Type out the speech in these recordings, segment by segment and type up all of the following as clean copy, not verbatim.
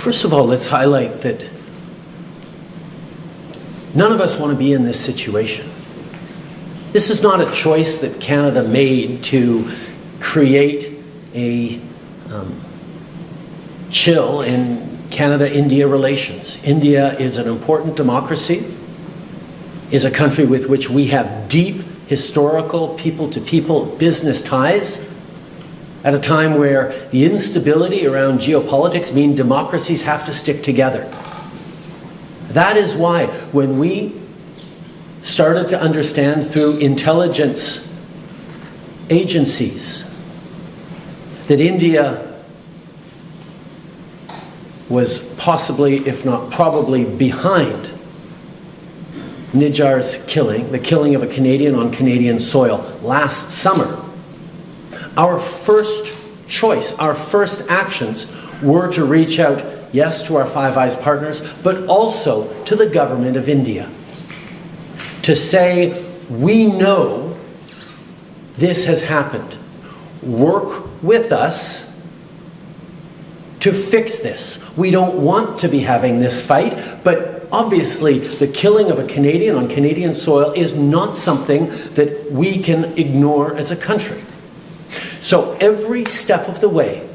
first of all, let's highlight that none of us want to be in this situation. This is not a choice that Canada made to create a chill in Canada-India relations. India is an important democracy, is a country with which we have deep historical people-to-people business ties at a time where the instability around geopolitics mean democracies have to stick together. That is why when we started to understand through intelligence agencies that India was possibly, if not probably, behind Nijjar's killing, the killing of a Canadian on Canadian soil last summer, our first choice, our first actions were to reach out, yes, to our Five Eyes partners, but also to the government of India. To say, we know this has happened. Work with us to fix this. We don't want to be having this fight, but obviously the killing of a Canadian on Canadian soil is not something that we can ignore as a country. So every step of the way,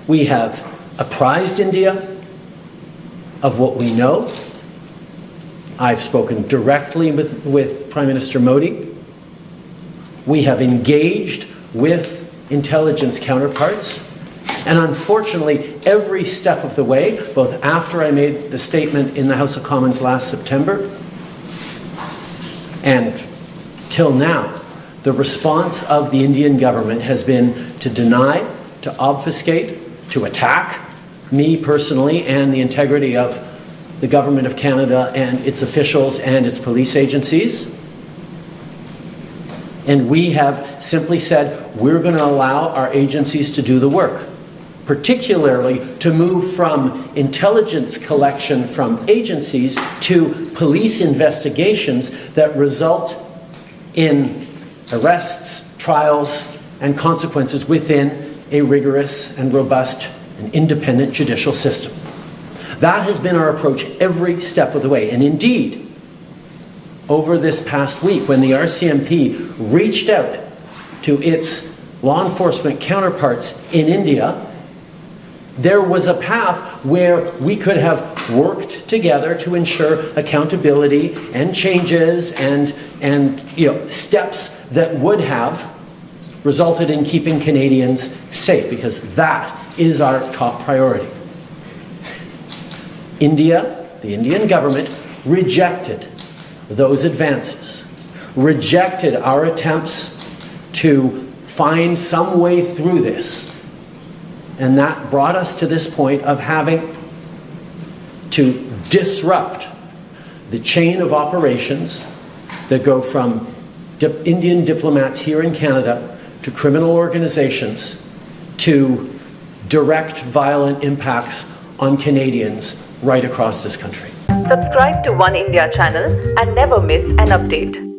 we have apprised India of what we know. I've spoken directly with Prime Minister Modi. We have engaged with intelligence counterparts. And unfortunately, every step of the way, both after I made the statement in the House of Commons last September and till now, the response of the Indian government has been to deny, to obfuscate, to attack me personally and the integrity of the Government of Canada and its officials and its police agencies. And we have simply said, we're going to allow our agencies to do the work, particularly to move from intelligence collection from agencies to police investigations that result in arrests, trials, and consequences within a rigorous and robust and independent judicial system. That has been our approach every step of the way. And indeed, over this past week, when the RCMP reached out to its law enforcement counterparts in India, there was a path where we could have worked together to ensure accountability and changes and steps that would have resulted in keeping Canadians safe, because that is our top priority. India, the Indian government, rejected those advances, rejected our attempts to find some way through this. And that brought us to this point of having to disrupt the chain of operations that go from Indian diplomats here in Canada to criminal organizations to direct violent impacts on Canadians right across this country. Subscribe to One India channel and never miss an update.